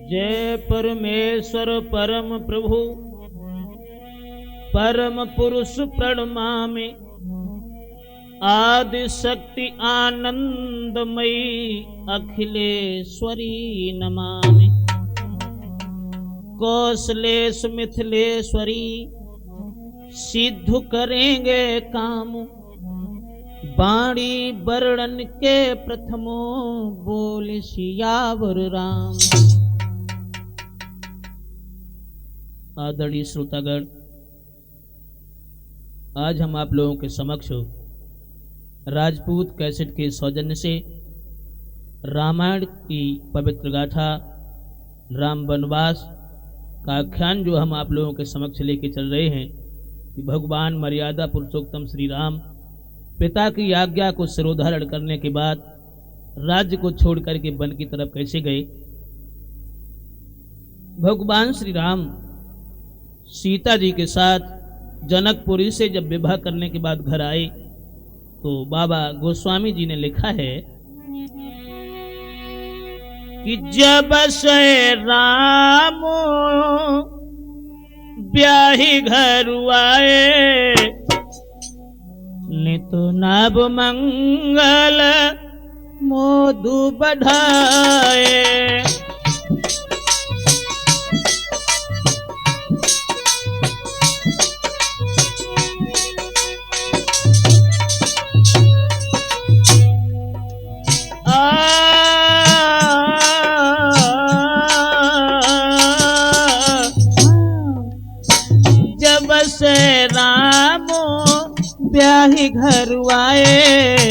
जय परमेश्वर परम प्रभु परम पुरुष प्रणमामि आदि शक्ति आनंदमयी अखिलेश्वरी नमामि। कौशलेश मिथिलेश्वरी सिद्ध करेंगे काम, वाणी वर्णन के प्रथमो बोल सियावर राम। आदरणीय श्रोतागण, आज हम आप लोगों के समक्ष राजपूत कैसेट के सौजन्य से रामायण की पवित्र गाथा राम वनवास का आख्यान जो हम आप लोगों के समक्ष लेके चल रहे हैं कि भगवान मर्यादा पुरुषोत्तम श्री राम पिता की आज्ञा को सिरोधारण करने के बाद राज्य को छोड़ करके वन की तरफ कैसे गए। भगवान श्री राम सीता जी के साथ जनकपुरी से जब विवाह करने के बाद घर आए तो बाबा गोस्वामी जी ने लिखा है कि जब से राम ब्याही घर आए, नित नव मंगल मोदु बढ़ाए। जब से राम ब्याही घर आए,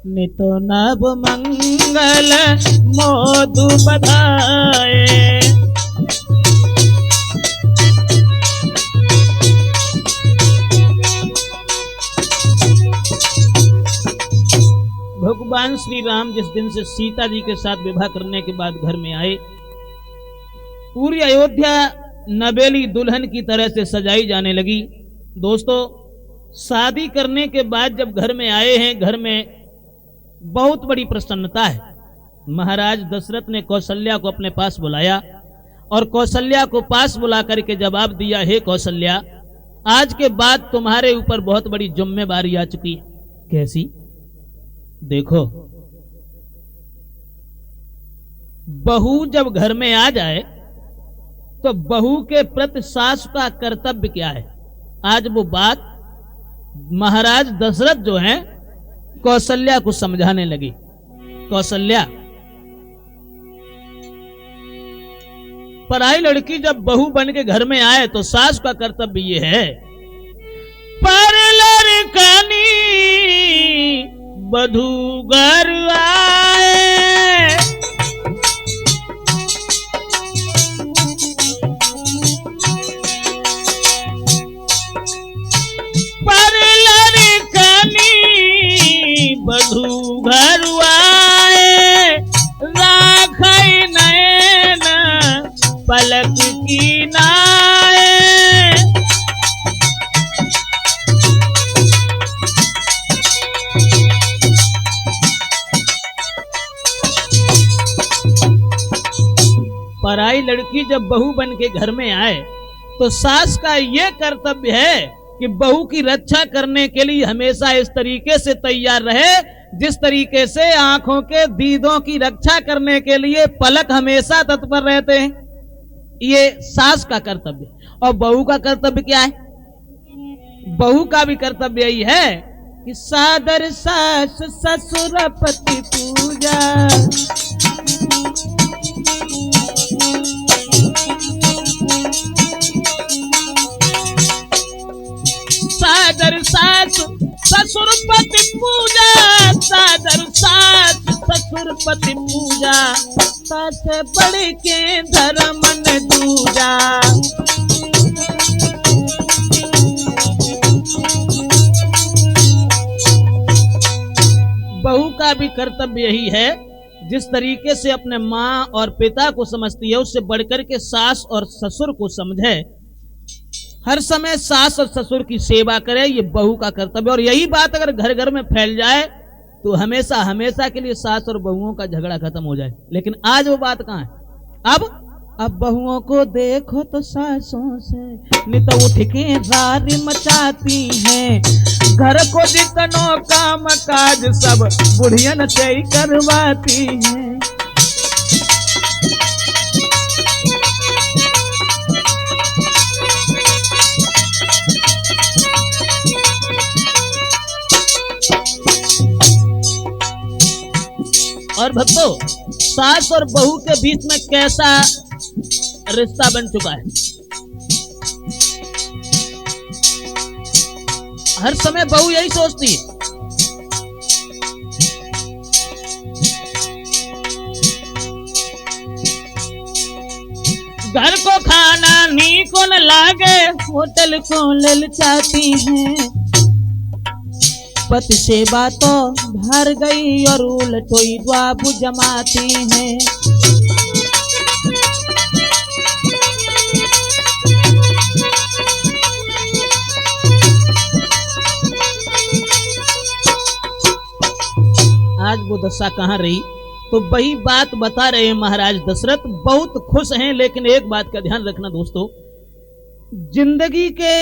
नित नव मंगल मोदु बधाए। भगवान श्री राम जिस दिन से सीता जी के साथ विवाह करने के बाद घर में आए, पूरी अयोध्या नवेली दुल्हन की तरह से सजाई जाने लगी। दोस्तों, शादी करने के बाद जब घर में आए हैं, घर में बहुत बड़ी प्रसन्नता है। महाराज दशरथ ने कौशल्या को अपने पास बुलाया और कौशल्या को पास बुला करके जवाब दिया, हे कौशल्या, आज के बाद तुम्हारे ऊपर बहुत बड़ी जिम्मेदारी आ चुकी है। कैसी? देखो, बहू जब घर में आ जाए तो बहू के प्रति सास का कर्तव्य क्या है। आज वो बात महाराज दशरथ जो हैं कौशल्या को समझाने लगी। कौशल्या, पराई लड़की जब बहू बन के घर में आए तो सास का कर्तव्य ये है, पर लड़कनी बधू घर आए, पर लड़कनी बधू घर आए, राखई नैन पलक की नाए। पराई लड़की जब बहू बन के घर में आए तो सास का यह कर्तव्य है कि बहू की रक्षा करने के लिए हमेशा इस तरीके से तैयार रहे जिस तरीके से आंखों के दीदों की रक्षा करने के लिए पलक हमेशा तत्पर रहते हैं। ये सास का कर्तव्य। और बहू का कर्तव्य क्या है? बहू का भी कर्तव्य यही है कि सादर सास ससुर पति पूजा, सादर सास ससुर पति पूजा, सादर सास ससुर पति पूजा, सास बड़ के धर्म न दूजा। बहू का भी कर्तव्य यही है, जिस तरीके से अपने माँ और पिता को समझती है उससे बढ़कर के सास और ससुर को समझे, हर समय सास और ससुर की सेवा करे, ये बहू का कर्तव्य। और यही बात अगर घर घर में फैल जाए तो हमेशा हमेशा के लिए सास और बहुओं का झगड़ा खत्म हो जाए। लेकिन आज वो बात कहाँ है? अब अब बहुओं को देखो तो सासों से नित उठ के रारी मचाती हैं। घर को जितनो काम काज सब बुढ़ियन से ही करवाती हैं। और भक्तों, सास और बहू के बीच में कैसा रिश्ता बन चुका है। हर समय बहू यही सोचती है घर को खाना नी को न लागे, होटल को ललचाती हैं। पति से बातों भर गई और उलटोई द्वाबु जमाती हैं। आज वो दशा कहाँ रही। तो वही बात बता रहे हैं महाराज दशरथ। बहुत खुश हैं, लेकिन एक बात का ध्यान रखना दोस्तों, जिंदगी के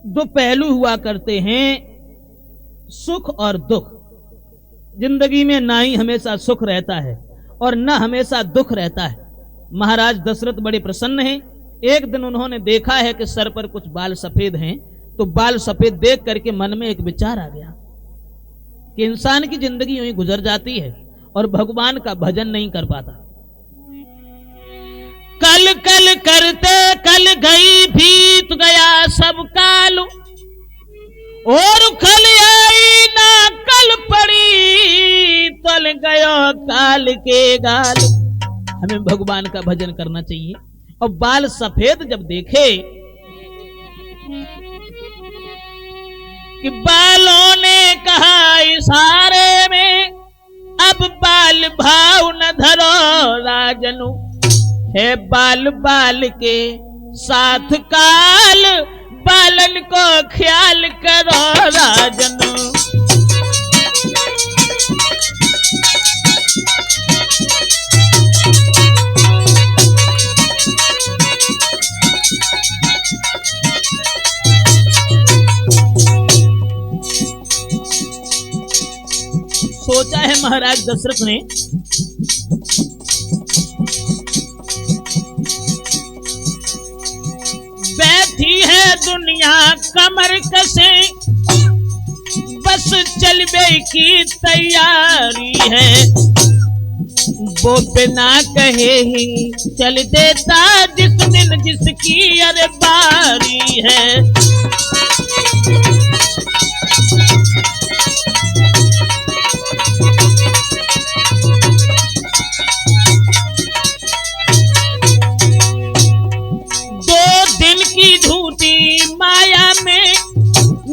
दो पहलू हुआ करते हैं, सुख और दुख। जिंदगी में ना ही हमेशा सुख रहता है और ना हमेशा दुख रहता है। महाराज दशरथ बड़े प्रसन्न हैं। एक दिन उन्होंने देखा है कि सर पर कुछ बाल सफेद हैं, तो बाल सफेद देख करके मन में एक विचार आ गया कि इंसान की जिंदगी यूं ही गुजर जाती है और भगवान का भजन नहीं कर पाता। कल कल करते कल गई बीत गया सब काल, और खल आई ना कल पड़ी, तल गयो काल के गाल। हमें भगवान का भजन करना चाहिए। और बाल सफेद जब देखे कि बालों ने कहा इशारे में, अब बाल भाव न धरो राजनु, है बाल बाल के साथ काल, बालन को ख्याल करो राजनु। सोचा है महाराज दशरथ ने, बैठी है दुनिया कमर कसे, बस चलबे की तैयारी है। वो बिना कहे ही चल देता जिस दिन जिसकी अरे बारी है। झूठी माया में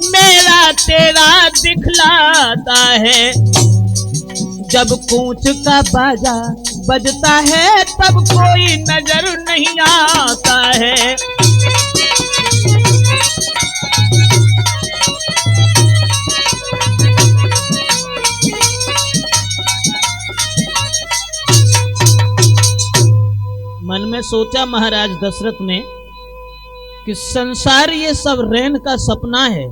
मेरा तेरा दिखलाता है, जब कूच का बाजा बजता है तब कोई नजर नहीं आता है। मन में सोचा महाराज दशरथ ने कि संसार ये सब रैन का सपना है,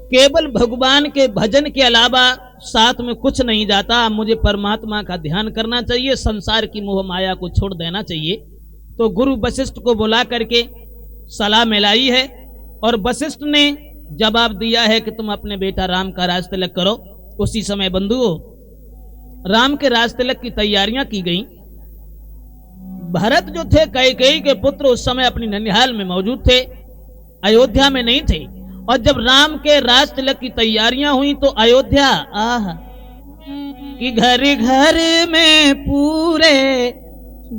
केवल भगवान के भजन के अलावा साथ में कुछ नहीं जाता। मुझे परमात्मा का ध्यान करना चाहिए, संसार की मोह माया को छोड़ देना चाहिए। तो गुरु वशिष्ठ को बुला करके सलाह मिलाई है और वशिष्ठ ने जवाब दिया है कि तुम अपने बेटा राम का राज तिलक करो। उसी समय बंधुओं राम के राज तिलक की तैयारियां की गई। भरत जो थे कैकेयी के पुत्र, उस समय अपनी ननिहाल में मौजूद थे, अयोध्या में नहीं थे। और जब राम के राज तिलक की तैयारियां हुई तो अयोध्या कि घर घर में पूरे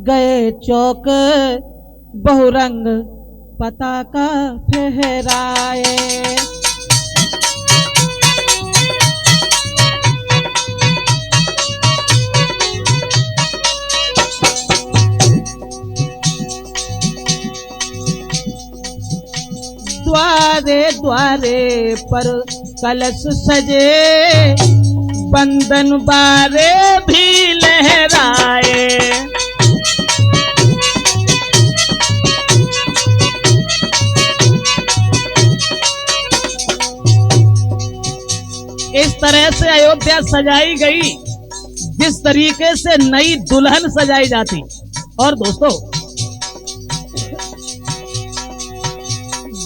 गए चौक, बहुरंग पताका फहराए। द्वारे द्वारे पर कलश सजे, बंधन बारे भी लहराए। तरह से अयोध्या सजाई गई जिस तरीके से नई दुल्हन सजाई जाती। और दोस्तों,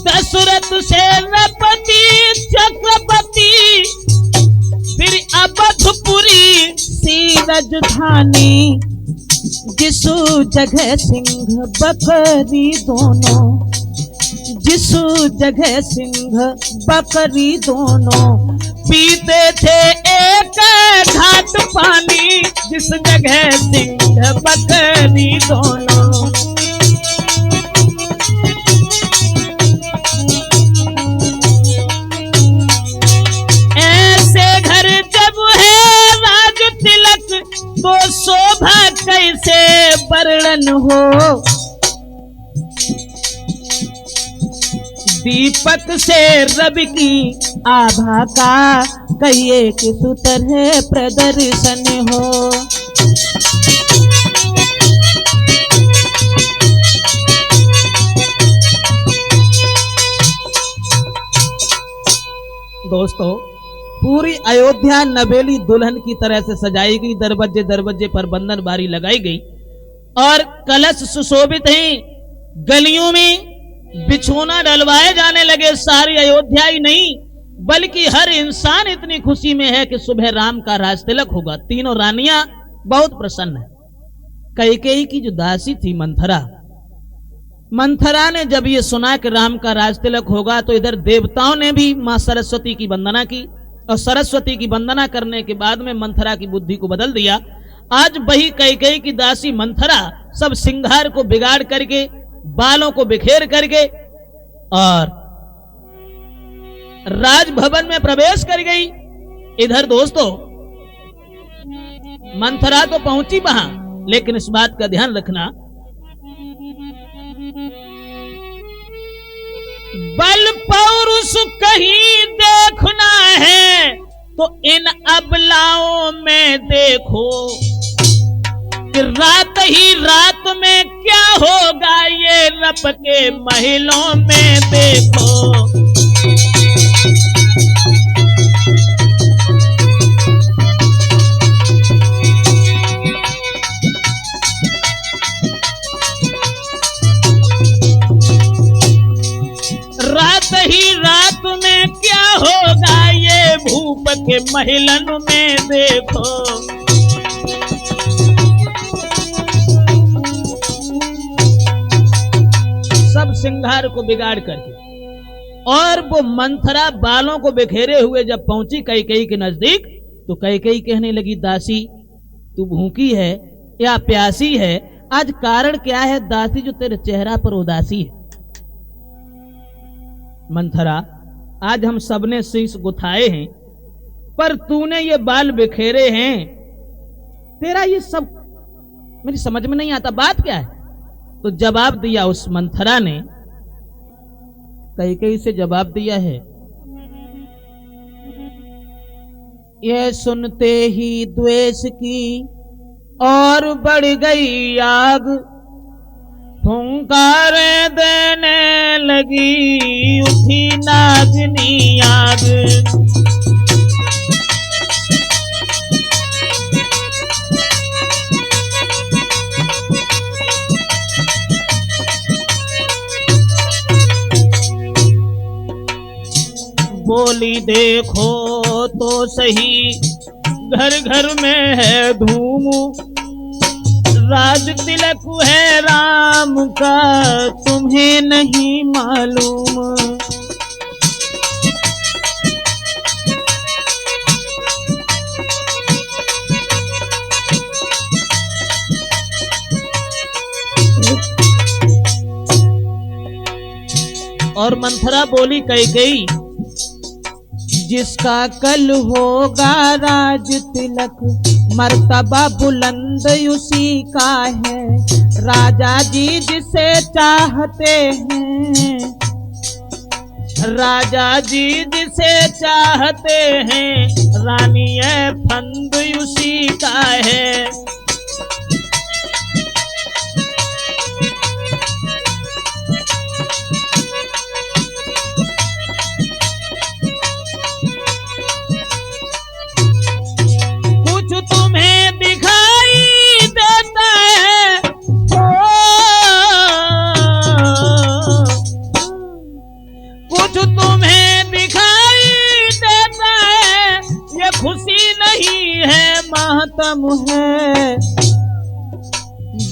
दशरथ सेनापति चक्रवर्ती, फिर अवधपुरी सी राजधानी, जिसु जगह सिंह बकरी दोनों, जिसु जगह सिंह बकरी दोनों, पीते थे एक घाट पानी, जिस जगह सिंह बकरी दोनों। ऐसे घर जब है राज तिलक, तो शोभा कैसे वर्णन हो। दीपक से रवि की आभा का कहिए कि सुतरह प्रदर्शन हो। दोस्तों, पूरी अयोध्या नवेली दुल्हन की तरह से सजाई गई। दरवाजे दरवाजे पर बंधन बारी लगाई गई और कलश सुशोभित हैं। गलियों में बिछोना डलवाए जाने लगे। सारी अयोध्या ही नहीं बल्कि हर इंसान इतनी खुशी में है कि सुबह राम का राज तिलक होगा। तीनों रानियां बहुत प्रसन्न है। कैकेयी की जो दासी थी मंथरा ने जब ये सुना कि राम का राज तिलक होगा तो इधर देवताओं ने भी मां सरस्वती की वंदना की और सरस्वती की वंदना करने के बाद में मंथरा की बुद्धि को बदल दिया। आज वही कैकेयी की दासी मंथरा सब श्रृंगार को बिगाड़ करके, बालों को बिखेर करके और राजभवन में प्रवेश कर गई। इधर दोस्तों, मंथरा तो पहुंची वहां, लेकिन इस बात का ध्यान रखना, बल पौरुष कहीं देखना है तो इन अबलाओं में देखो, कि रात ही रात में क्या होगा ये रब के महलों में देखो। रात ही रात में क्या होगा ये भूप के महलन में देखो। सब श्रृंगार को बिगाड़ करके और वो मंथरा बालों को बिखेरे हुए जब पहुंची कैकेयी के नजदीक, तो कैकेयी कहने लगी, दासी तू भूखी है या प्यासी है? आज कारण क्या है दासी जो तेरे चेहरा पर उदासी है? मंथरा, आज हम सबने शीश गुथाए हैं पर तूने ये बाल बिखेरे हैं, तेरा ये सब मेरी समझ में नहीं आता, बात क्या है? तो जवाब दिया उस मंथरा ने, कैकेयी से जवाब दिया है, यह सुनते ही द्वेष की और बढ़ गई आग, फुंकारे देने लगी उठी नागनी आग। बोली देखो तो सही घर घर में है धूम, राज तिलक है राम का तुम्हें नहीं मालूम। और मंथरा बोली, कैकेयी जिसका कल होगा राज तिलक, मर्तबा बुलंद उसी का है, राजा जी जिसे चाहते हैं, राजा जी जिसे चाहते हैं, रानी फंद उसी का है।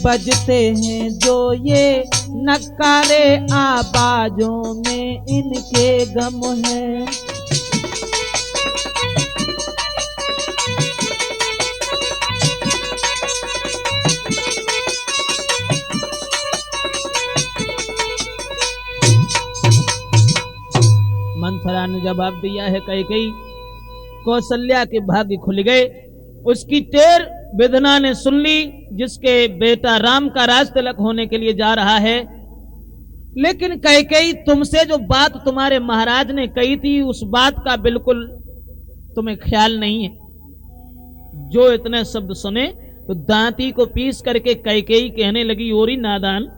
बजते हैं जो ये नकारे, आवाजों में इनके गम है। मंथरा ने जवाब दिया है कैकेयी, कौशल्या के भाग्य खुल गए। उसकी टेर विधना ने सुन ली, जिसके बेटा राम का राज तिलक होने के लिए जा रहा है। लेकिन कैकेयी, तुमसे जो बात तुम्हारे महाराज ने कही थी, उस बात का बिल्कुल तुम्हें ख्याल नहीं है। जो इतने शब्द सुने तो दांती को पीस करके कैकेयी कहने लगी, ओरी नादान,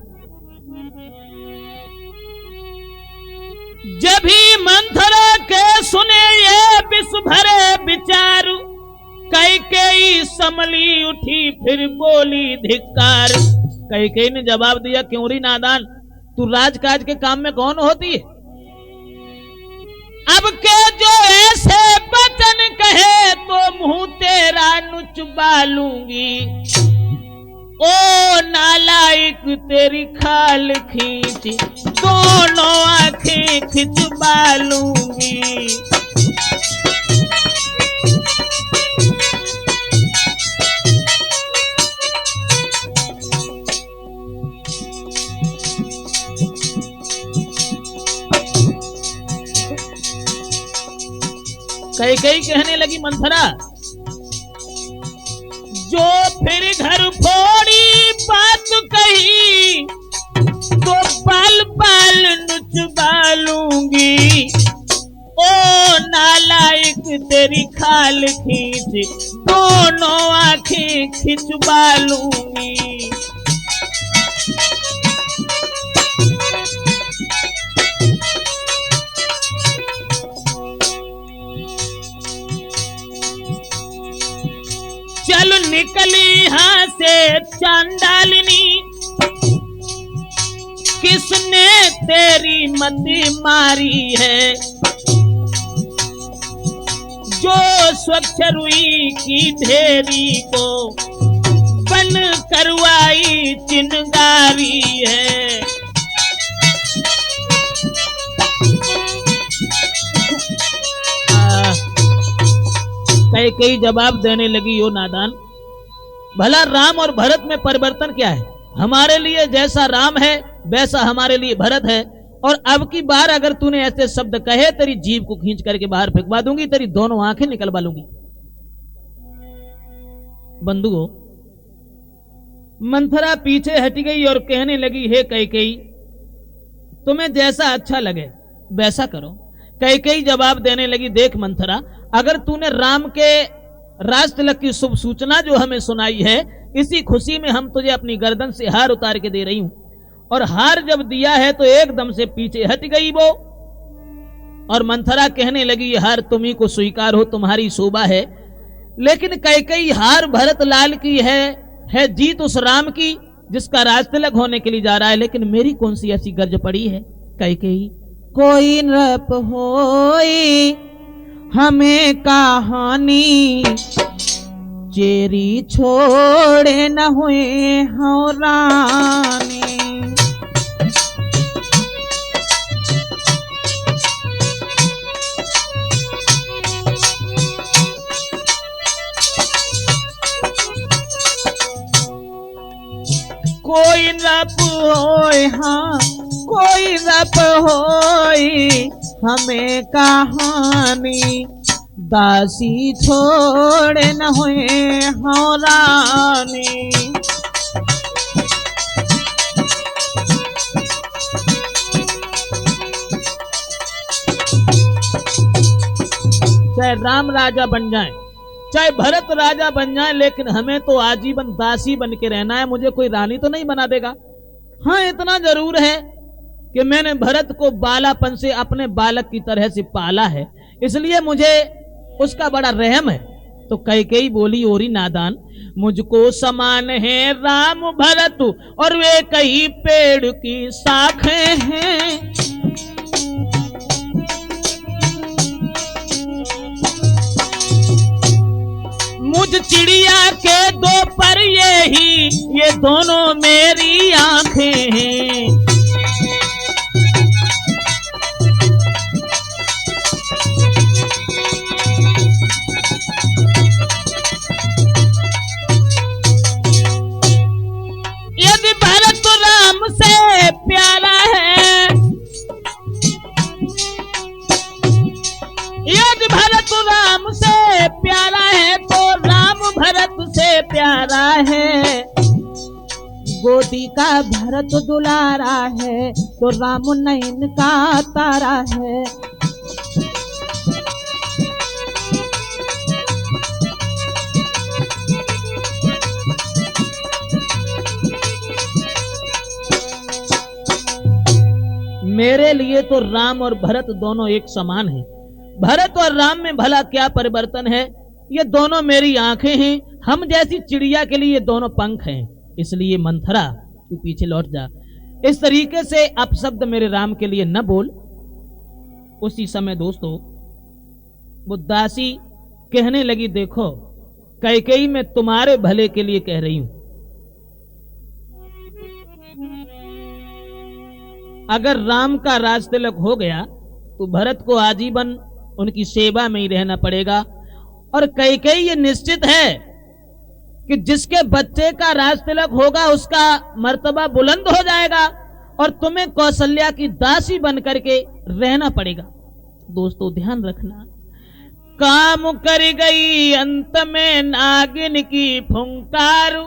जब ही मंथरा के सुने ये विष भरे विचार, कैकेयी संभली उठी फिर बोली धिक्कार। कैकेयी ने जवाब दिया, क्यों री नादान, तू राजकाज के काम में कौन होती है? अब के जो ऐसे वचन कहे तो मुंह तेरा नुचबा लूंगी। ओ नालायक तेरी खाल खींच दोनों आंखें खिंचवा लूंगी। कैकेयी कहने लगी, मंथरा, जो फिर घर फोड़ी बात कही तो बाल बाल नुचबा लूंगी। ओ नालायक तेरी खाल खींच दोनों आंखें खिंचवा लूंगी। चल निकली यहाँ से चांडालिनी, किसने तेरी मति मारी है? जो स्वच्छ रुई की ढेरी को बन करवाई चिंगारी है। कैकेयी जवाब देने लगी, ओ नादान, भला राम और भरत में परिवर्तन क्या है? हमारे लिए जैसा राम है वैसा हमारे लिए भरत है। और अब की बार अगर तूने ऐसे शब्द कहे, तेरी जीभ को खींच करके बाहर फेंकवा दूंगी, तेरी दोनों आंखें निकलवा लूंगी। बंधुओं, मंथरा पीछे हट गई और कहने लगी, हे कैकेयी, तुम्हें जैसा अच्छा लगे वैसा करो। कैकेयी जवाब देने लगी, देख मंथरा, अगर तूने राम के राज तिलक की शुभ सूचना जो हमें सुनाई है, इसी खुशी में हम तुझे अपनी गर्दन से हार उतार के दे रही हूं। और हार जब दिया है तो एकदम से पीछे हट गई वो। और मंथरा कहने लगी, ये हार तुम्ही को स्वीकार हो, तुम्हारी शोभा है। लेकिन कैकेयी, हार भरत लाल की है जीत उस राम की जिसका राज तिलक होने के लिए जा रहा है। लेकिन मेरी कौन सी ऐसी गर्ज पड़ी है? कैकेयी, कोई नृप होई हमें कहानी, चेरी छोड़े न हुए हो रानी। कोई नृप होए, हाँ कोई नृप होई हमें कहानी, दासी छोड़े न हुए हो रानी। चाहे राम राजा बन जाए, चाहे भरत राजा बन जाए, लेकिन हमें तो आजीवन दासी बन के रहना है। मुझे कोई रानी तो नहीं बना देगा। हाँ, इतना जरूर है कि मैंने भरत को बालापन से अपने बालक की तरह से पाला है, इसलिए मुझे उसका बड़ा रहम है। तो कैकेयी बोली, ओरी नादान, मुझको समान है राम भरत और वे कई पेड़ की शाखें हैं। मुझ मुझ चिड़िया के दो पर ये दोनों मेरी आंखें हैं। यदि भरत राम से प्यारा है, यदि भरत राम से प्यारा है तो राम भरत से प्यारा है। गोदी का भरत दुलारा है तो राम नयन का तारा है। मेरे लिए तो राम और भरत दोनों एक समान हैं। भरत और राम में भला क्या परिवर्तन है? ये दोनों मेरी आंखें हैं, हम जैसी चिड़िया के लिए ये दोनों पंख हैं। इसलिए मंथरा तू पीछे लौट जा, इस तरीके से अपशब्द मेरे राम के लिए न बोल। उसी समय दोस्तों वो दासी कहने लगी, देखो कैकेयी मैं तुम्हारे भले के लिए कह रही हूं। अगर राम का राज तिलक हो गया तो भरत को आजीवन उनकी सेवा में ही रहना पड़ेगा। और कैकेयी ये निश्चित है कि जिसके बच्चे का राज तिलक होगा उसका मर्तबा बुलंद हो जाएगा और तुम्हें कौशल्या की दासी बन करके रहना पड़ेगा। दोस्तों ध्यान रखना, काम कर गई अंत में नागिन की फुंकार,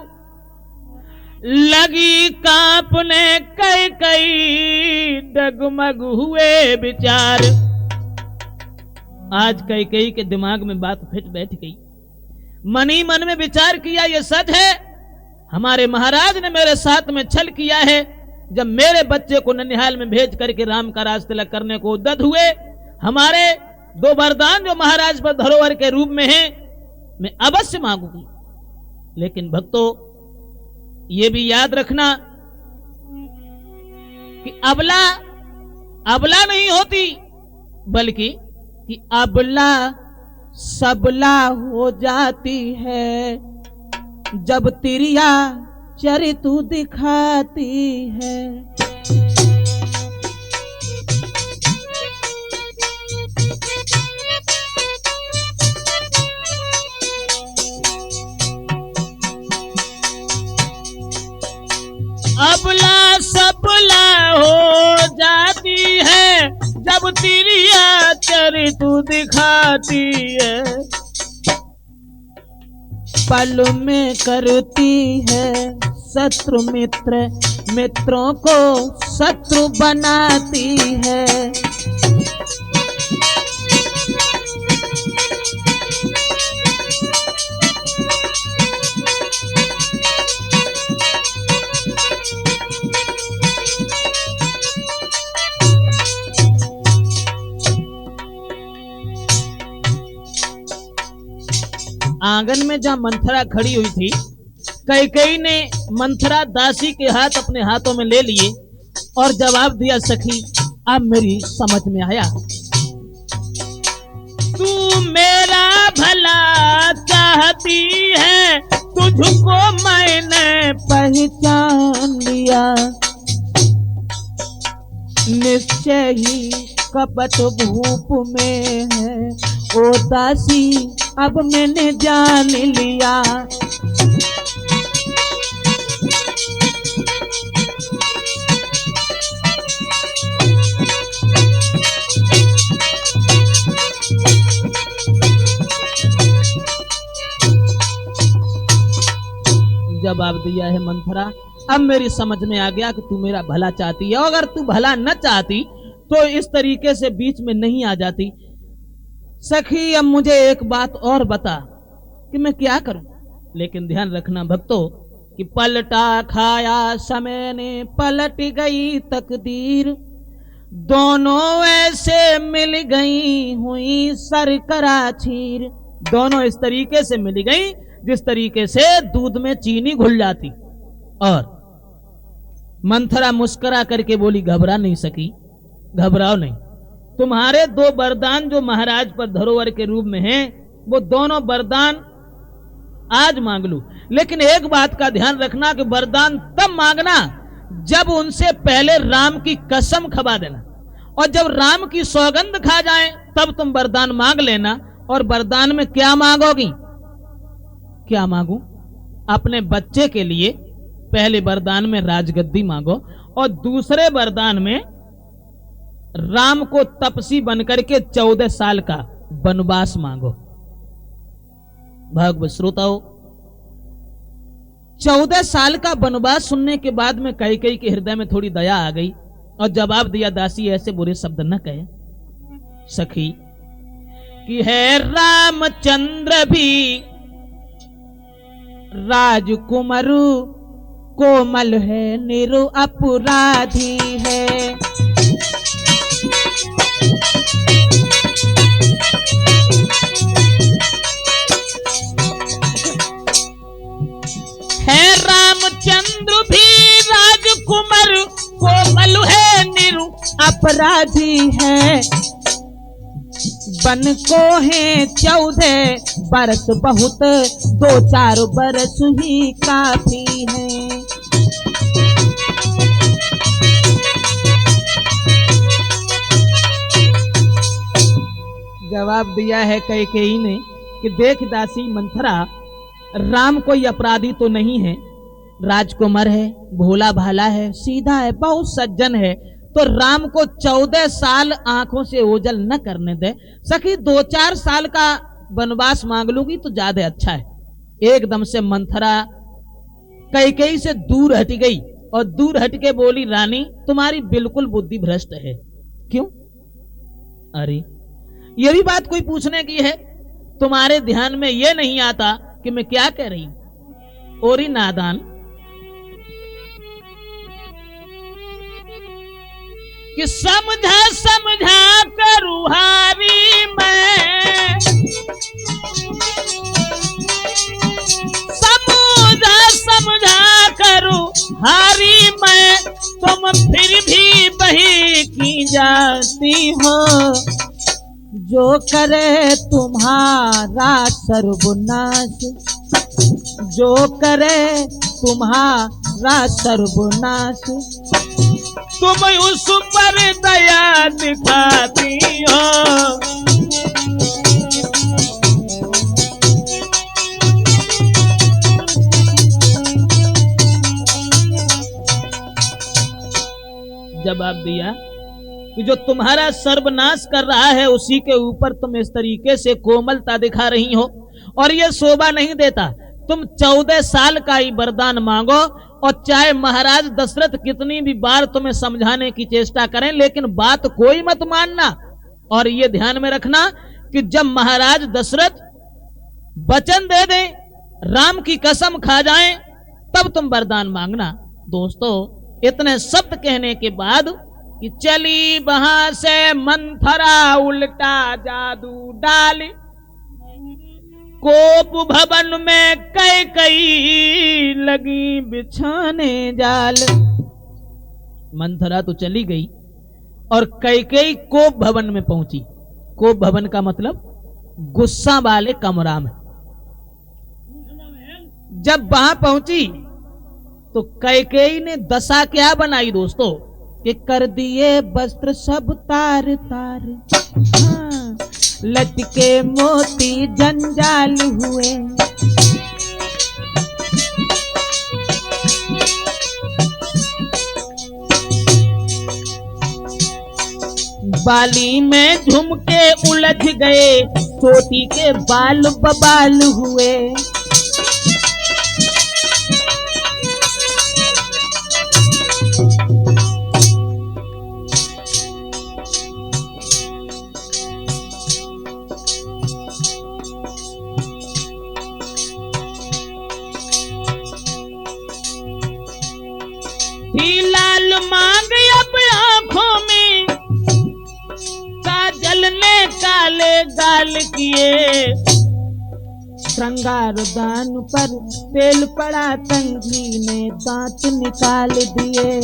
लगी कांपने कैकेयी डगमग हुए विचार। आज कैकेयी के दिमाग में बात फिट बैठ गई, मन ही मन में विचार किया, ये सच है हमारे महाराज ने मेरे साथ में छल किया है। जब मेरे बच्चे को ननिहाल में भेज करके राम का राज तिलक करने को उद्यत हुए, हमारे दो वरदान जो महाराज पर धरोहर के रूप में हैं मैं अवश्य मांगूंगी। लेकिन भक्तों ये भी याद रखना कि अबला अबला नहीं होती, बल्कि कि अबला सबला हो जाती है जब तिरिया चरितु दिखाती है। अबला सबला हो जाती है जब तिरिया चरितु दिखाती है। पल में करती है शत्रु मित्र, मित्रों को शत्रु बनाती है। आंगन में जहां मंथरा खड़ी हुई थी, कैकेयी ने मंथरा दासी के हाथ अपने हाथों में ले लिए और जवाब दिया, सखी अब मेरी समझ में आया, तू मेरा भला चाहती है, तुझको मैंने पहचान लिया। निश्चय ही कपट भूप में है ओ दासी, अब मैंने जान लिया। जवाब दिया है मंथरा, अब मेरी समझ में आ गया कि तू मेरा भला चाहती है। अगर तू भला न चाहती तो इस तरीके से बीच में नहीं आ जाती। सखी अब मुझे एक बात और बता कि मैं क्या करूं। लेकिन ध्यान रखना भक्तों कि पलटा खाया समय ने पलट गई तकदीर, दोनों ऐसे मिल गई हुई सरकरा छीर। दोनों इस तरीके से मिल गई जिस तरीके से दूध में चीनी घुल जाती। और मंथरा मुस्कुरा करके बोली, घबरा नहीं सकी, घबराओ नहीं, तुम्हारे दो वरदान जो महाराज पर धरोहर के रूप में हैं, वो दोनों वरदान आज मांग लूं। लेकिन एक बात का ध्यान रखना कि वरदान तब मांगना जब उनसे पहले राम की कसम खवा देना, और जब राम की सौगंध खा जाए तब तुम वरदान मांग लेना। और वरदान में क्या मांगोगी? क्या मांगू? अपने बच्चे के लिए पहले वरदान में राजगद्दी मांगो, और दूसरे वरदान में राम को तपसी बनकर के 14 साल का वनवास मांगो। भागवत श्रोताओ, 14 साल का वनवास सुनने के बाद में कैकेयी के हृदय में थोड़ी दया आ गई और जवाब दिया, दासी ऐसे बुरे शब्द न कहे सखी कि है रामचंद्र भी राजकुमारू कोमल है निरु अपराधी है। है रामचंद्र भी राजकुमार कोमल है निरु अपराधी है। बन को है 14 बरस बहुत, 2-4 बरस ही काफी है। जवाब दिया है कैकेयी ने कि देख दासी मंथरा, राम कोई अपराधी तो नहीं है, राजकुमार है, भोला भाला है, सीधा है, बहुत सज्जन है, तो राम को 14 साल आंखों से ओझल न करने दे। सखी 2-4 साल का वनवास मांग लूंगी तो ज्यादा अच्छा है। एकदम से मंथरा कैकेयी से दूर हट गई और दूर हट के बोली, रानी तुम्हारी बिल्कुल बुद्धि भ्रष्ट है। क्यों? अरे ये भी बात कोई पूछने की है? तुम्हारे ध्यान में ये नहीं आता कि मैं क्या कह रही हूं? ओरी नादान, कि समझा समझा करूहारी मैं, समझा समझा करूहारी मैं, तुम फिर भी बही की जाती हो। जो करे तुम्हारा सर्वनाश, जो करे तुम्हारा सर्वनाश, तुम उस पर दया दिखाती हो। जवाब दिया कि जो तुम्हारा सर्वनाश कर रहा है उसी के ऊपर तुम इस तरीके से कोमलता दिखा रही हो, और यह शोभा नहीं देता। तुम 14 साल का ही वरदान मांगो, और चाहे महाराज दशरथ कितनी भी बार तुम्हें समझाने की चेष्टा करें, लेकिन बात कोई मत मानना। और ये ध्यान में रखना कि जब महाराज दशरथ वचन दे दें, राम की कसम खा जाएं, तब तुम वरदान मांगना। दोस्तों, इतने शब्द कहने के बाद कि चली वहां से मंथरा उल्टा जादू डाल, कोप भवन में कैकेयी लगी बिछाने जाल। मंथरा तो चली गई और कैकेयी कोप भवन में पहुंची। कोप भवन का मतलब गुस्सा वाले कमरा में। जब वहां पहुंची तो कैकेयी ने दशा क्या बनाई दोस्तों, कि कर दिए वस्त्र सब तार तार, हाँ, लटके मोती जंजाल हुए। बाली में झुमके उलझ गए, चोटी के बाल बबाल हुए। लाल मांग अब आंखों में, काजल ने काले गाल किए। श्रृंगार दान पर तेल पड़ा, कंघी ने दांत निकाल दिए।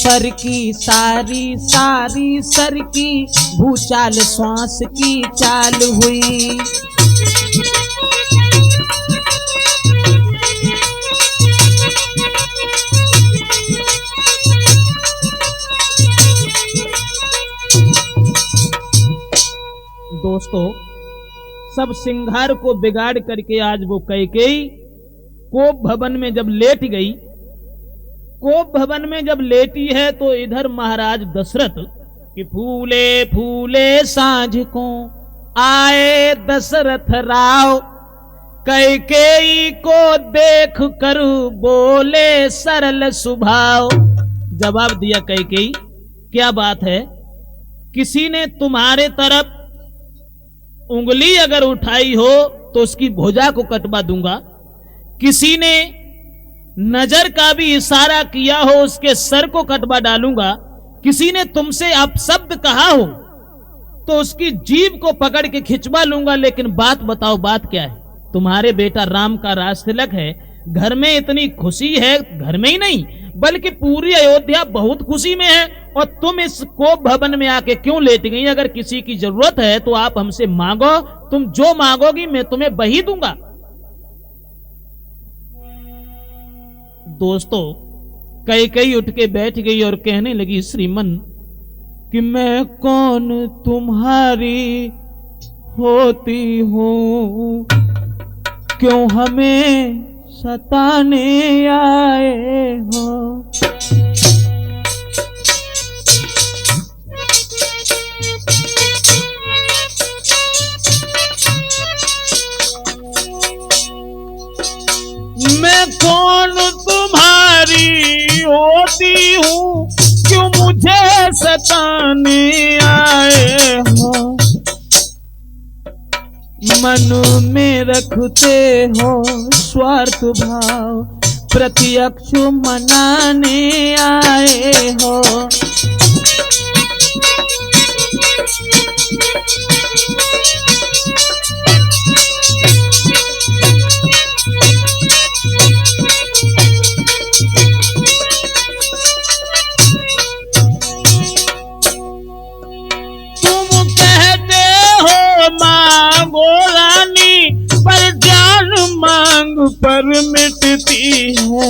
सर की सारी सारी सर की भूचाल श्वास की चाल हुई। दोस्तों, सब सिंगार को बिगाड़ करके आज वो कैकेयी कोप भवन में जब लेट गई, कोप भवन में जब लेटी है तो इधर महाराज दशरथ कि फूले फूले सांझ को आए दशरथ राव, कैकेयी को देख कर बोले सरल स्वभाव। जवाब दिया कैकेयी, क्या बात है, किसी ने तुम्हारे तरफ उंगली अगर उठाई हो तो उसकी भुजा को कटवा दूंगा, किसी ने नजर का भी इशारा किया हो उसके सर को कटवा डालूंगा, किसी ने तुमसे अपशब्द कहा हो तो उसकी जीभ को पकड़ के खिंचवा लूंगा। लेकिन बात बताओ, बात क्या है? तुम्हारे बेटा राम का राजतिलक है, घर में इतनी खुशी है, घर में ही नहीं बल्कि पूरी अयोध्या बहुत खुशी में है, और तुम इस कोप भवन में आके क्यों लेट गई? अगर किसी की जरूरत है तो आप हमसे मांगो, तुम जो मांगोगी मैं तुम्हें वही दूंगा। दोस्तों, कैकेयी उठ के बैठ गई और कहने लगी, श्रीमन कि मैं कौन तुम्हारी होती हूं, क्यों हमें सताने आए हो। मैं कौन तुम्हारी होती हूँ, क्यों मुझे सताने आए हो। मन में रखते हो स्वार्थ भाव, प्रत्यक्ष मनाने आए हो। पर मिटती है,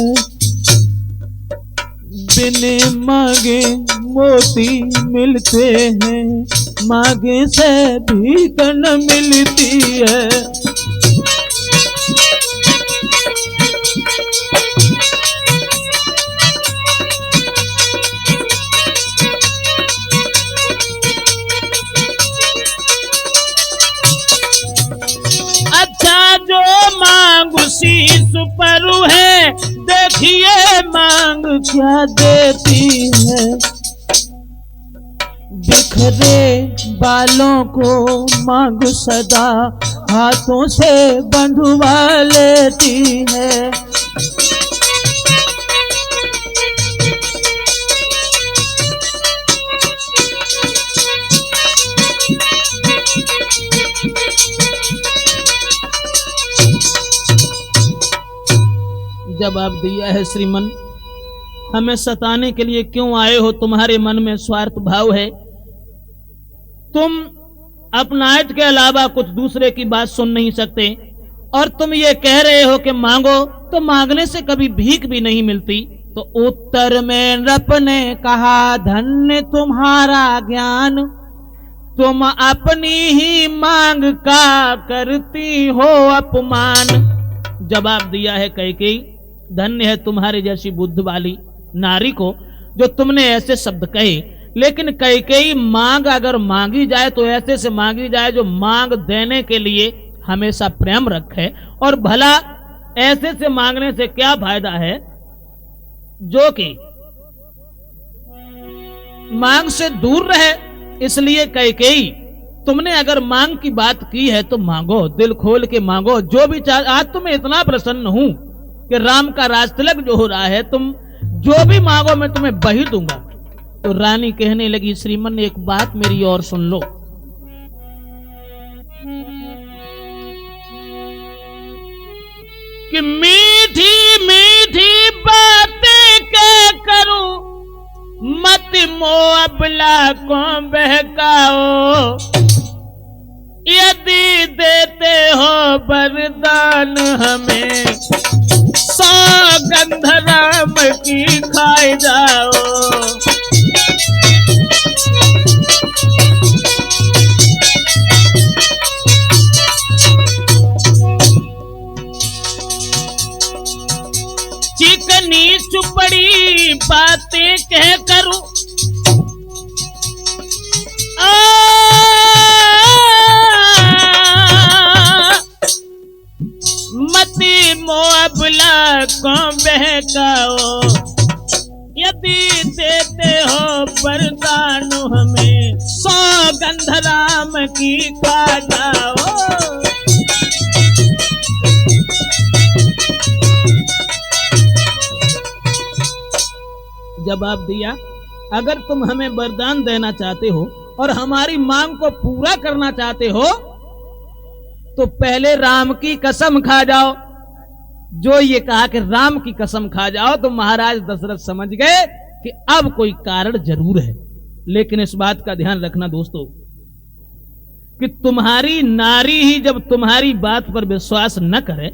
बिन मांगे मोती मिलते हैं, मांगे से भी न मिलती है। अच्छा जो मांग शीश पर है, देखिए मांग क्या देती है। बिखरे बालों को मांग सदा हाथों से बंधवा लेती है। जवाब दिया है, श्रीमन हमें सताने के लिए क्यों आए हो? तुम्हारे मन में स्वार्थ भाव है, तुम अपना हित के अलावा कुछ दूसरे की बात सुन नहीं सकते, और तुम ये कह रहे हो कि मांगो, तो मांगने से कभी भीख भी नहीं मिलती। तो उत्तर में नृप ने कहा, धन्य तुम्हारा ज्ञान, तुम अपनी ही मांग का करती हो अपमान। जवाब दिया है कैकेयी, धन्य है तुम्हारे जैसी बुद्ध वाली नारी को जो तुमने ऐसे शब्द कहे। लेकिन कैकेयी, मांग अगर मांगी जाए तो ऐसे से मांगी जाए जो मांग देने के लिए हमेशा प्रेम रखे, और भला ऐसे से मांगने से क्या फायदा है जो कि मांग से दूर रहे। इसलिए कैकेयी, तुमने अगर मांग की बात की है तो मांगो, दिल खोल के मांगो जो भी चाहे। आज तुम्हें इतना प्रसन्न हूं कि राम का राजतिलक जो हो रहा है, तुम जो भी मांगो मैं तुम्हें वही दूंगा। तो रानी कहने लगी, श्रीमन एक बात मेरी और सुन लो, कि मीठी मीठी बातें क्या करूं, को बहकाओ, यदि देते हो वरदान हमें, सौगंध राम की खाए जाओ। चिकनी चुपड़ी बातें कह करूं, मती मोअबला को बहकाओ, यदि देते हो वरदान हमें, सौगंध राम की खा जाओ। जवाब दिया, अगर तुम हमें वरदान देना चाहते हो और हमारी मांग को पूरा करना चाहते हो तो पहले राम की कसम खा जाओ। जो ये कहा कि राम की कसम खा जाओ तो महाराज दशरथ समझ गए कि अब कोई कारण जरूर है। लेकिन इस बात का ध्यान रखना दोस्तों कि तुम्हारी नारी ही जब तुम्हारी बात पर विश्वास न करे,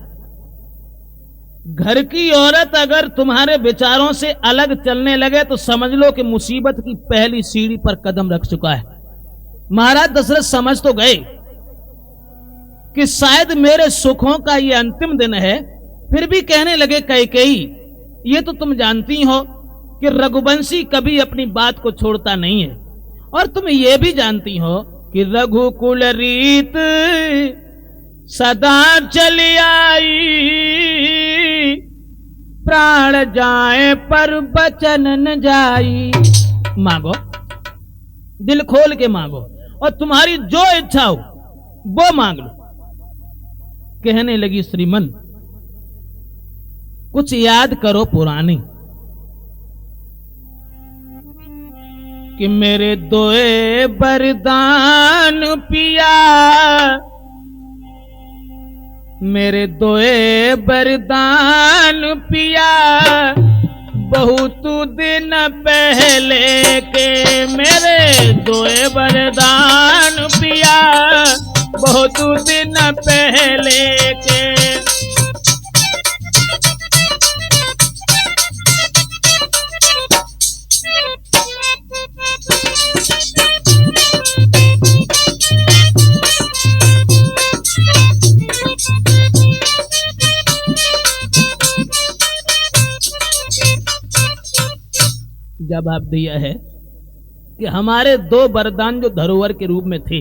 घर की औरत अगर तुम्हारे विचारों से अलग चलने लगे तो समझ लो कि मुसीबत की पहली सीढ़ी पर कदम रख चुका है। महाराज दशरथ समझ तो गए कि शायद मेरे सुखों का ये अंतिम दिन है, फिर भी कहने लगे कैकेयी, ये तो तुम जानती हो कि रघुवंशी कभी अपनी बात को छोड़ता नहीं है, और तुम ये भी जानती हो कि रघुकुल रीत सदा चली आई, प्राण जाए पर बचन न जाई। मांगो, दिल खोल के मांगो, और तुम्हारी जो इच्छा हो वो मांग लो। कहने लगी श्रीमन कुछ याद करो पुरानी, कि मेरे दोए वरदान पिया, मेरे दोए वरदान पिया, बहुत दिन पहले के मेरे दोए वरदान पिया, बहुत दिन पहले के। जवाब दिया है कि हमारे दो वरदान जो धरोहर के रूप में थे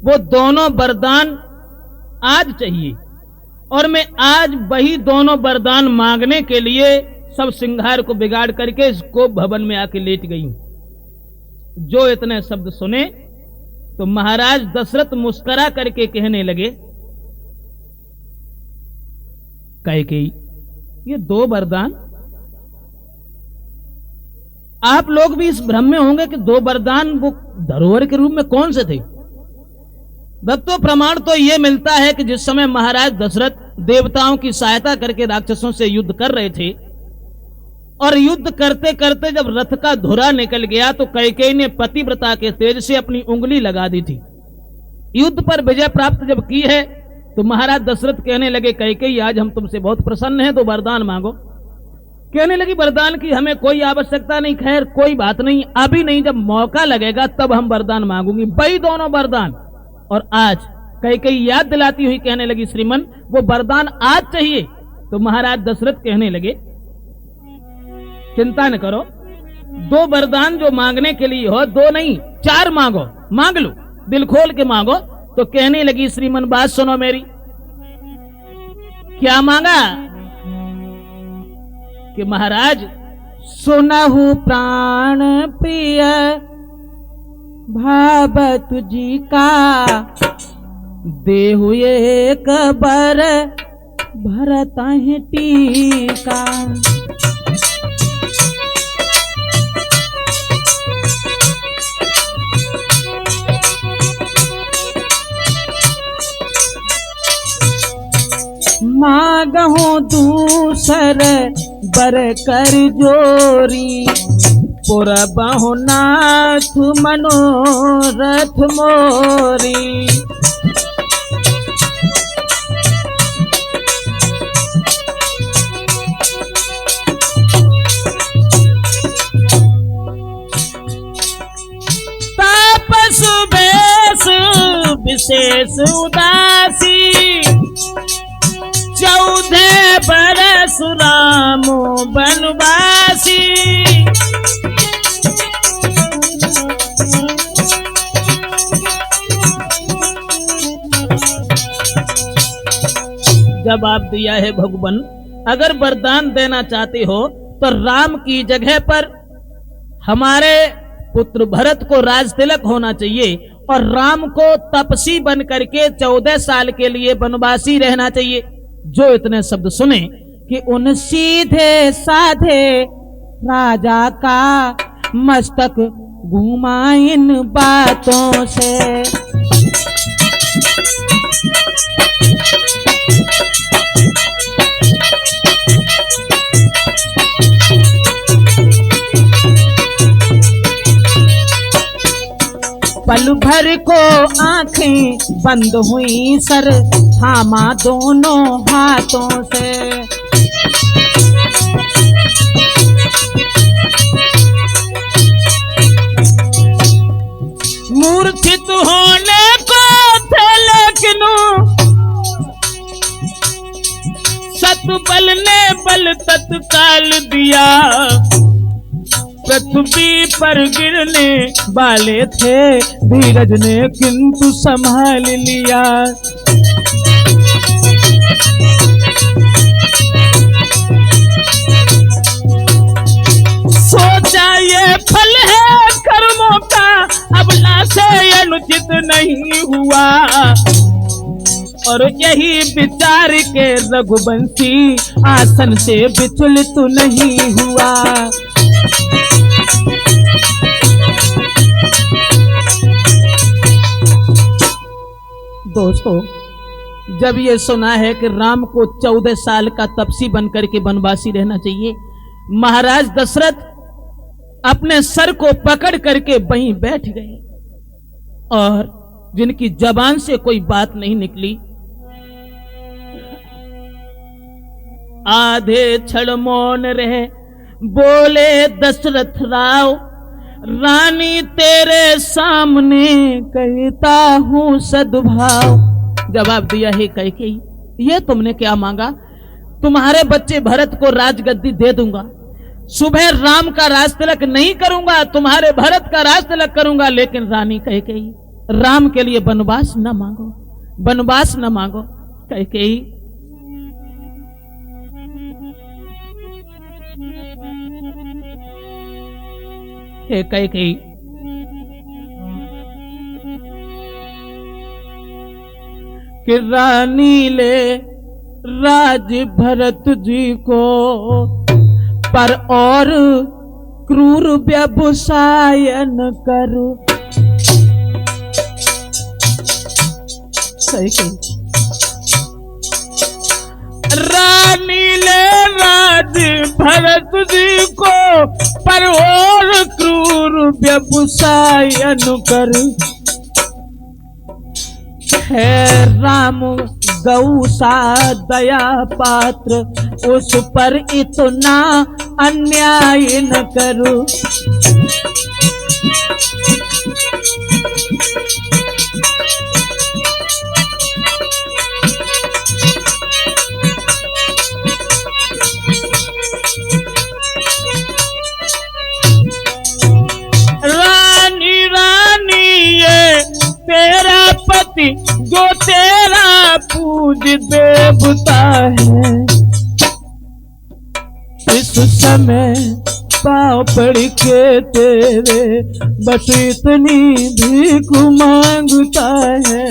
वो दोनों वरदान आज चाहिए, और मैं आज वही दोनों वरदान मांगने के लिए सब सिंगार को बिगाड़ करके इसको भवन में आके लेट गई हूं। जो इतने शब्द सुने तो महाराज दशरथ मुस्कुरा करके कहने लगे, कैकेयी ये दो वरदान, आप लोग भी इस भ्रम में होंगे कि दो वरदान वो धरोहर के रूप में कौन से थे। भक्तों प्रमाण तो यह मिलता है कि जिस समय महाराज दशरथ देवताओं की सहायता करके राक्षसों से युद्ध कर रहे थे, और युद्ध करते करते जब रथ का धुरा निकल गया तो कैकेयी ने पतिव्रता के तेज से अपनी उंगली लगा दी थी। युद्ध पर विजय प्राप्त जब की है तो महाराज दशरथ कहने लगे, कैकेयी आज हम तुमसे बहुत प्रसन्न हैं, तो वरदान मांगो। कहने लगी, वरदान की हमें कोई आवश्यकता नहीं, खैर कोई बात नहीं, अभी नहीं, जब मौका लगेगा तब हम वरदान मांगूंगी। वही दोनों वरदान। और आज कैकेयी याद दिलाती हुई कहने लगी, श्रीमन वो वरदान आज चाहिए। तो महाराज दशरथ कहने लगे, चिंता न करो, दो वरदान जो मांगने के लिए हो, दो नहीं 4 मांगो, मांग लो, दिल खोल के मांगो। तो कहने लगी, श्रीमन बात सुनो मेरी। क्या मांगा कि महाराज, सुनहु प्राण प्रिय भावत जी का, देहु एक बर भरतहि टीका। मांगहु दूसर बर कर जोरी, पुरबहु नाथ मनोरथ मोरी। तापस बेस विशेष उदासी 14 बरस राम बनवासी। जवाब दिया है भगवान, अगर वरदान देना चाहते हो तो राम की जगह पर हमारे पुत्र भरत को राज तिलक होना चाहिए और राम को तपसी बन करके 14 साल के लिए वनवासी रहना चाहिए। जो इतने शब्द सुने कि उन सीधे साधे राजा का मस्तक घूमा इन बातों से। पल भर को आंखें बंद हुई, सर थामा दोनों हाथों से। मूर्छित होने को थे लेकिन सतबल ने बल तत्काल दिया। पृथ्वी पर गिरने वाले थे धीरज ने किंतु संभाल लिया। सोचा ये फल है कर्मों का, अबला से अनुचित नहीं हुआ। और यही विचार के रघुवंशी आसन से विचलित नहीं हुआ। दोस्तों, जब ये सुना है कि राम को 14 साल का तपसी बनकर के वनवासी रहना चाहिए, महाराज दशरथ अपने सर को पकड़ करके वहीं बैठ गए और जिनकी जबान से कोई बात नहीं निकली, आधे क्षण मौन रहे। बोले दशरथ राव, रानी तेरे सामने कहता हूँ सद्भाव। जवाब दिया है कैकेयी, ये तुमने क्या मांगा? तुम्हारे बच्चे भरत को राजगद्दी दे दूंगा, सुबह राम का राज तिलक नहीं करूंगा, तुम्हारे भरत का राज तिलक करूंगा। लेकिन रानी कैकेयी, राम के लिए वनवास न मांगो, वनवास न मांगो। कैकेयी हे कैकेयी, कि रानी ले राज भरत जी को, पर और क्रूर व्यवसाय न करो। रानी ले राज भरत जी को, पर और क्रूर व्यवसाय न कर। है राम गौ सा दया पात्र, उस पर इतना अन्याय न करो। रानी रानी ये तेरा पति जो तेरा पूज देवता है, इस समय पाँव पड़ के तेरे बस इतनी भीख मांगता है।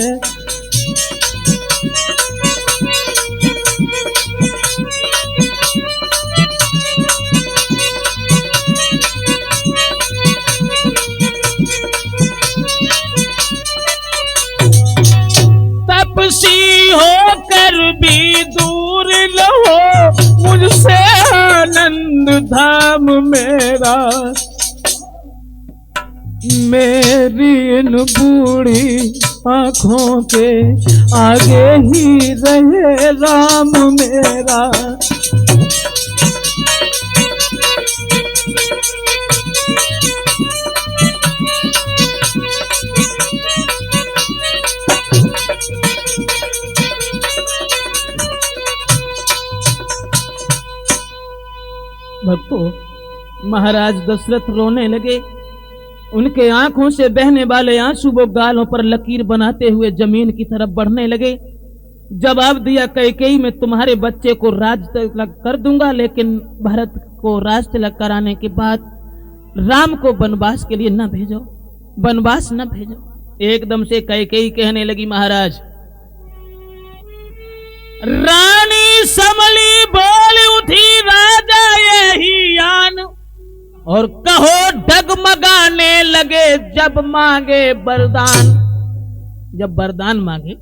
तपसी होकर भी दूर न हो मुझसे आनंद धाम मेरा। मेरी इन बूढ़ी आंखों के आगे ही रहे राम मेरा। भक्तों, महाराज दशरथ रोने लगे। उनके आंखों से बहने वाले आंसू वो गालों पर लकीर बनाते हुए जमीन की तरफ बढ़ने लगे। जवाब दिया कैकेयी, मैं तुम्हारे बच्चे को राज तिलक कर दूंगा, लेकिन भरत को राज तिलक कराने के बाद राम को वनवास के लिए न भेजो, वनवास न भेजो। एकदम से कैकेयी कहने लगी, महाराज रानी समली बोल उठी, राजा यही आन, और कहो डगमगाने लगे जब मांगे वरदान। जब वरदान मांगे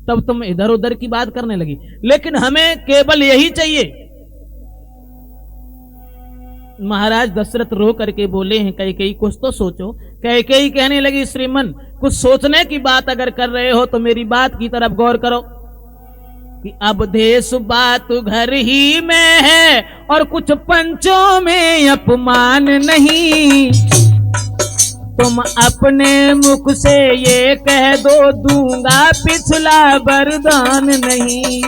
तब तुम इधर उधर की बात करने लगी, लेकिन हमें केवल यही चाहिए। महाराज दशरथ रो करके बोले हैं, कैकेयी कुछ तो सोचो। कैकेयी कहने लगी, श्रीमन कुछ सोचने की बात अगर कर रहे हो तो मेरी बात की तरफ गौर करो कि अब देश बात घर ही में है और कुछ पंचों में अपमान नहीं। तुम अपने मुख से ये कह दो, दूंगा पिछला वरदान नहीं।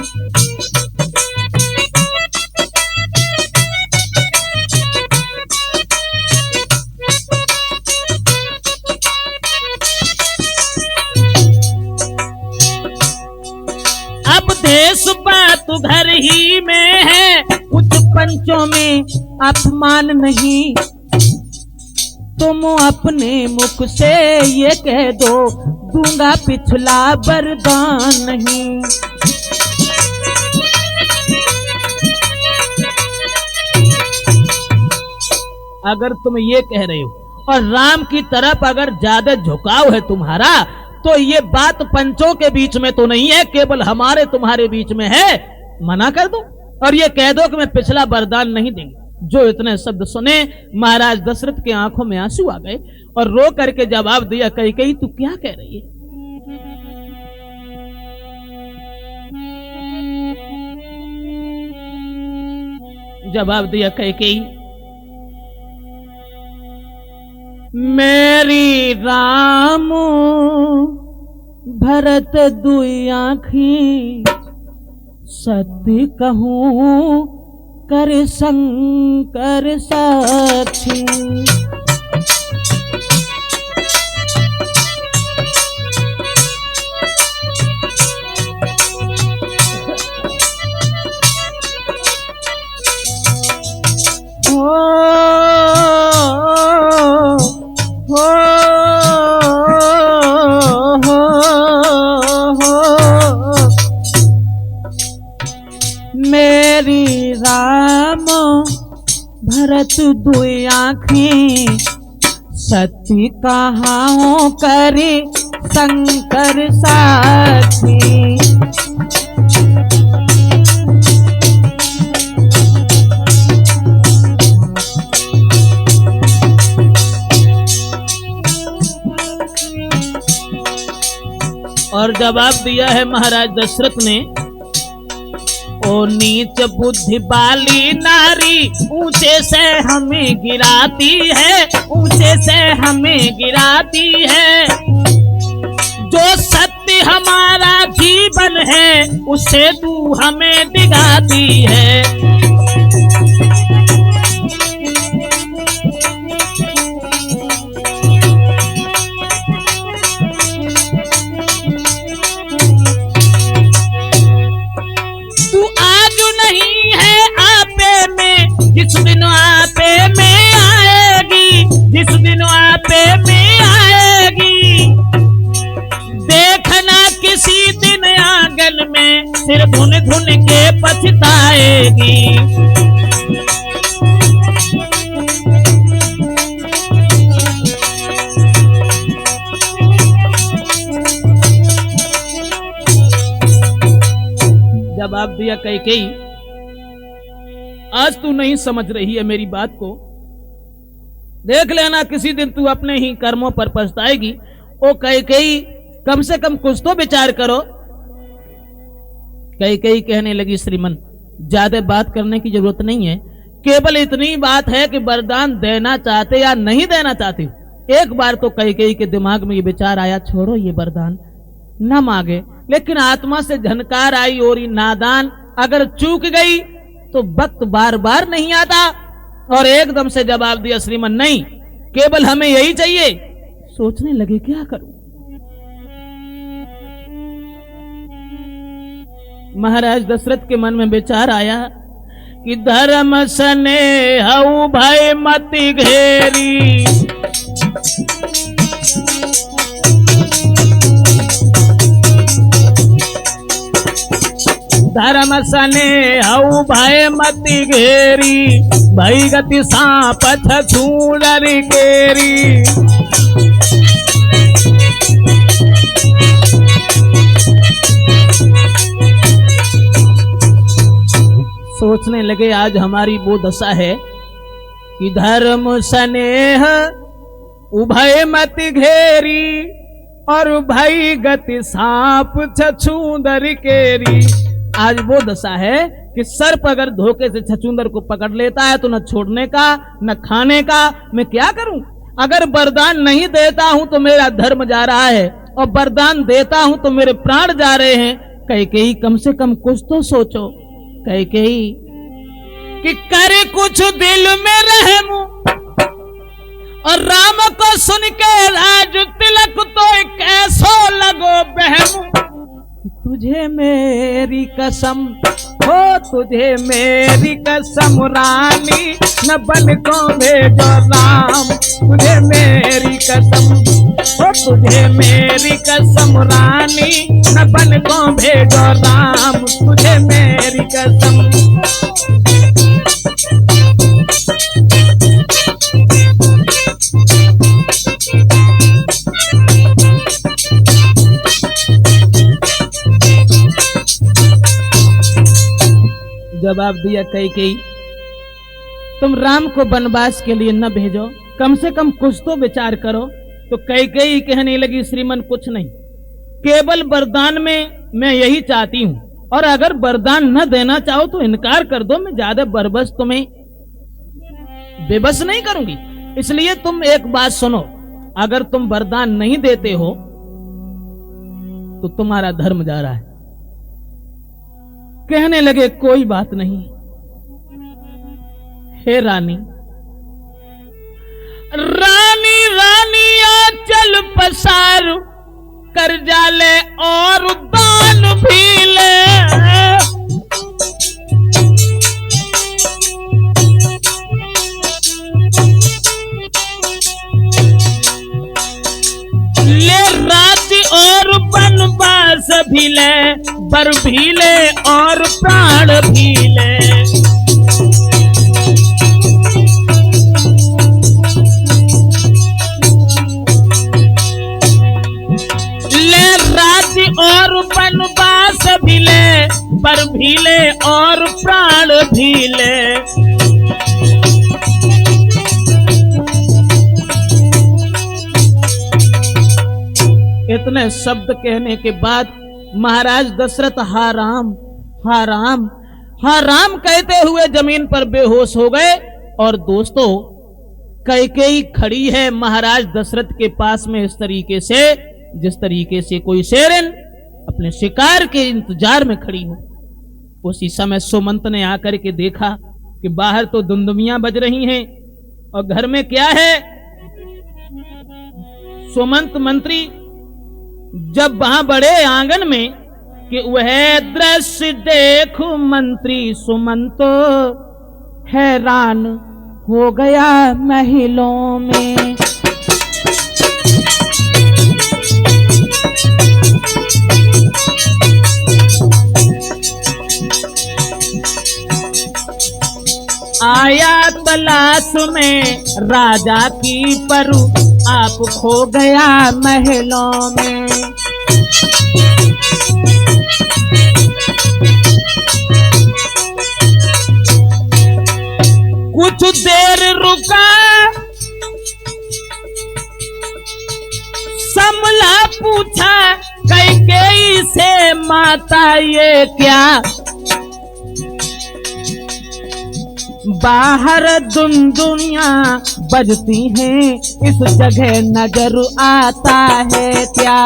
देश बात घर ही में है, कुछ पंचों में अपमान नहीं। तुम अपने मुख से ये कह दो, दूंगा पिछला वरदान नहीं। अगर तुम ये कह रहे हो और राम की तरफ अगर ज्यादा झुकाव है तुम्हारा, तो ये बात पंचों के बीच में तो नहीं है, केवल हमारे तुम्हारे बीच में है। मना कर दो और ये कह दो कि मैं पिछला वरदान नहीं देंगे। जो इतने शब्द सुने महाराज दशरथ के आंखों में आंसू आ गए और रो करके जवाब दिया, कैकेयी तू क्या कह रही है? जवाब दिया कैकेयी, मेरी राम भरत दुई आँखी, सत्य कहूँ कर शंकर साक्षी। मेरी राम भरत दुई आँखें, सत्य कहाँ करे शंकर साक्षी। और जवाब दिया है महाराज दशरथ ने, ओ नीच बुद्धि वाली नारी, ऊंचे से हमें गिराती है, ऊंचे से हमें गिराती है। जो सत्य हमारा जीवन है, उसे तू हमें डिगाती है। जिस दिन आपे में आएगी, जिस दिन आपे में आएगी, देखना किसी दिन आंगन में सिर धुन धुन के पछताएगी। जवाब दिया कैकेयी, आज तू नहीं समझ रही है मेरी बात को। देख लेना किसी दिन तू अपने ही कर्मों पर पछताएगी। ओ कैकेयी कम से कम कुछ तो विचार करो। कैकेयी कहने लगी श्रीमन ज्यादा बात करने की जरूरत नहीं है, केवल इतनी बात है कि वरदान देना चाहते या नहीं देना चाहते। एक बार तो कैकेयी के दिमाग में ये विचार आया छोड़ो ये वरदान न मांगे, लेकिन आत्मा से झनकार आई और ये नादान अगर चूक गई तो वक्त बार बार नहीं आता। और एकदम से जवाब दिया श्रीमन नहीं, केवल हमें यही चाहिए। सोचने लगे क्या करूं। महाराज दशरथ के मन में विचार आया कि धर्म स्नेह भय मति घेरी, धर्म स्नेह भय मति घेरी, भई गति सांप छछूंदर केरी। सोचने लगे आज हमारी वो दशा है कि धर्म स्नेह उभय मति घेरी और भई गति सांप छछूंदर केरी। आज वो दशा है कि सर्प अगर धोखे से छछूंदर को पकड़ लेता है तो न छोड़ने का न खाने का। मैं क्या करूं? अगर वरदान नहीं देता हूं तो मेरा धर्म जा रहा है और वरदान देता हूं तो मेरे प्राण जा रहे हैं। कैकेयी कम से कम कुछ तो सोचो। कैकेयी कि करे कुछ दिल में रहम और राम को सुन के राज तिलक तो कैसो लगो बहम। तुझे मेरी कसम हो, तुझे मेरी कसम रानी न बन को भेजो राम। तुझे मेरी कसम हो, तुझे मेरी कसम रानी न बन को भेजो राम। तुझे मेरी कसम। जवाब दिया कैकेयी तुम राम को वनवास के लिए न भेजो, कम से कम कुछ तो विचार करो। तो कैकेयी कहने लगी श्रीमन कुछ नहीं, केवल वरदान में मैं यही चाहती हूं और अगर वरदान न देना चाहो तो इनकार कर दो। मैं ज्यादा बरबस तुम्हें बेबस नहीं करूंगी। इसलिए तुम एक बात सुनो, अगर तुम वरदान नहीं देते हो तो तुम्हारा धर्म जा रहा है। कहने लगे कोई बात नहीं हे रानी। रानी रानी आंचल पसार कर जाले और दान भी ले। ले राज्य और वनवास भी ले, बर भी ले और प्राण भी ले। ले राज्य और वनवास भी ले, बर भी ले और प्राण भी ले। इतने शब्द कहने के बाद महाराज दशरथ हा राम हा राम हा राम कहते हुए जमीन पर बेहोश हो गए। और दोस्तों कैकेयी खड़ी है महाराज दशरथ के पास में इस तरीके से जिस तरीके से कोई शेरन अपने शिकार के इंतजार में खड़ी हो। उसी समय सुमंत ने आकर के देखा कि बाहर तो दुमदुमियां बज रही हैं और घर में क्या है। सुमंत मंत्री जब वहां बड़े आंगन में कि वह दृश्य देखो मंत्री सुमंत हैरान हो गया महलों में। आया तलाश में राजा की परु आप खो गया महलों में। कुछ देर रुका पूछा कैकेयी से माता ये क्या, बाहर दुनिया बजती हैं इस जगह नजर आता है क्या।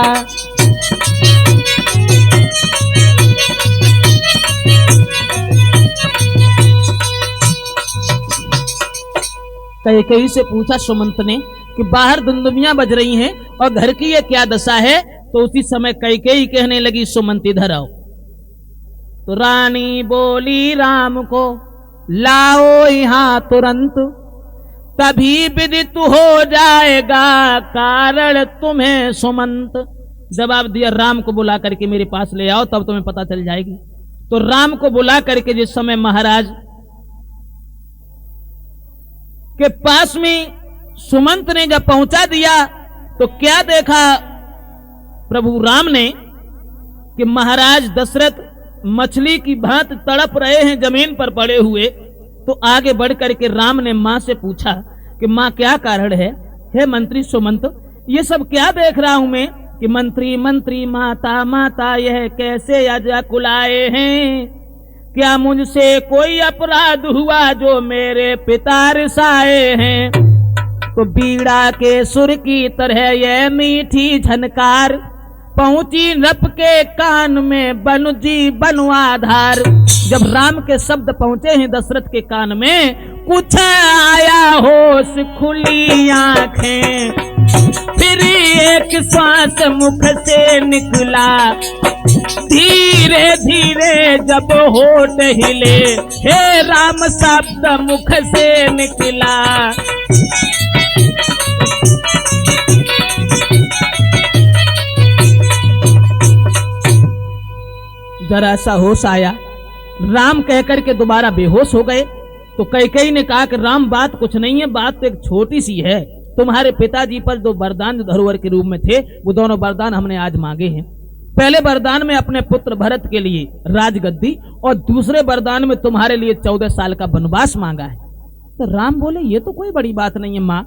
कैकेयी से पूछा सुमंत ने कि बाहर दुनिया बज रही हैं और घर की ये क्या दशा है। तो उसी समय कैकेयी कहने लगी सुमंत इधर आओ। तो रानी बोली राम को लाओ यहाँ तुरंत, तभी विदित हो जाएगा कारण तुम्हें सुमंत। जवाब दिया राम को बुला करके मेरे पास ले आओ तब तुम्हें पता चल जाएगी। तो राम को बुला करके जिस समय महाराज के पास में सुमंत ने जब पहुंचा दिया तो क्या देखा प्रभु राम ने कि महाराज दशरथ मछली की भांति तड़प रहे हैं जमीन पर पड़े हुए। तो आगे बढ़ करके राम ने मां से पूछा कि मां क्या कारण है। हे मंत्री सुमंत, ये सब क्या देख रहा हूं मैं कि मंत्री मंत्री माता माता यह कैसे अजकुलाए हैं। क्या मुझसे कोई अपराध हुआ जो मेरे पिता रिसाए हैं। तो बीड़ा के सुर की तरह यह मीठी झनकार पहुंची नप के कान में बनुजी बनु आधार। जब राम के शब्द पहुंचे हैं दशरथ के कान में, कुछ आया होश खुली आंखें, फिर एक श्वास मुख से निकला, धीरे धीरे जब होठ हिले, हे राम शब्द मुख से निकला। जरा सा होश आया, राम कहकर के दोबारा बेहोश हो गए। तो कैकेयी ने कहा कि राम बात कुछ नहीं है, बात तो एक छोटी सी है। तुम्हारे पिताजी पर जो वरदान धरोहर के रूप में थे वो दोनों वरदान हमने आज मांगे हैं। पहले वरदान में अपने पुत्र भरत के लिए राजगद्दी और दूसरे वरदान में तुम्हारे लिए 14 साल का वनवास मांगा है। तो राम बोले ये तो कोई बड़ी बात नहीं है माँ,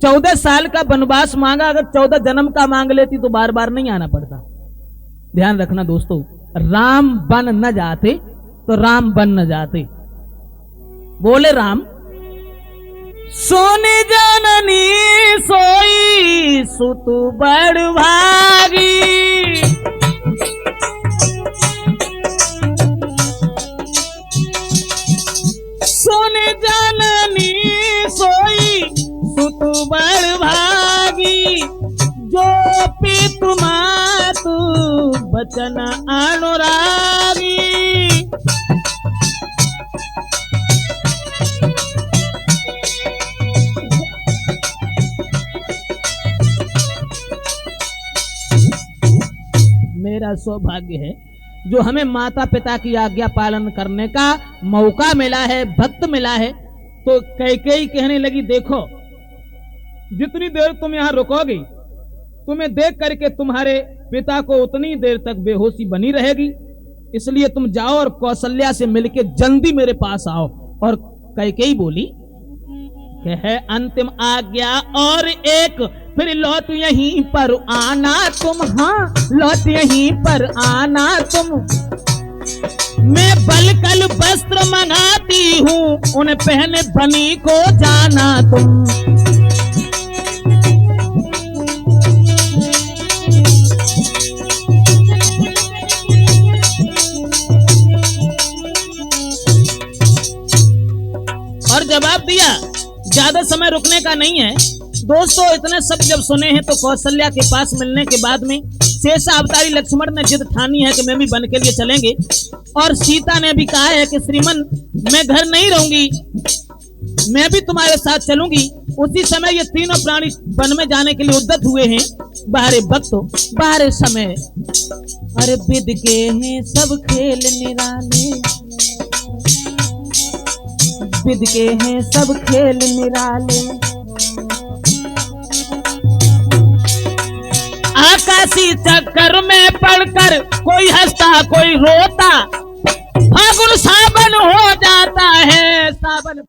14 साल का वनवास मांगा, अगर 14 जन्म का मांग लेती तो बार बार नहीं आना पड़ता। ध्यान रखना दोस्तों, राम बन न जाते तो राम बन न जाते। बोले राम, सोने जननी सोई सुत बड़ भागी, सोने जननी सोई सुत बड़ भागी, जो पितु मातु बचन अनुरागी। मेरा सौभाग्य है जो हमें माता पिता की आज्ञा पालन करने का मौका मिला है, भक्त मिला है। तो कैकेयी कहने लगी देखो, जितनी देर तुम यहां रुकोगी तुम्हें देख करके तुम्हारे पिता को उतनी देर तक बेहोशी बनी रहेगी, इसलिए तुम जाओ और कौशल्या से मिलके जल्दी मेरे पास आओ। और कैकेयी बोली कि है अंतिम आज्ञा और एक, फिर लौट यहीं पर आना तुम, हाँ लौट यहीं पर आना तुम। मैं बलकल वस्त्र मंगाती हूँ, उन्हें पहने बनी को जाना तुम। और जवाब दिया ज्यादा समय रुकने का नहीं है। दोस्तों इतने सब जब सुने हैं तो कौशल्या के पास मिलने के बाद में शेषा अवतारी लक्ष्मण ने जिद ठानी है कि मैं भी वन के लिए चलेंगे। और सीता ने भी कहा है कि श्रीमन मैं घर नहीं रहूंगी, मैं भी तुम्हारे साथ चलूंगी। उसी समय ये तीनों प्राणी वन में जाने के लिए उद्यत हुए हैं। बाहरे वक्त बाहरे समय, अरे विद के हैं सब खेल निराले, विद के हैं सब खेल निराले। आकाशी चक्कर में पड़कर कोई हंसता कोई रोता, फागुन सावन हो जाता है सावन।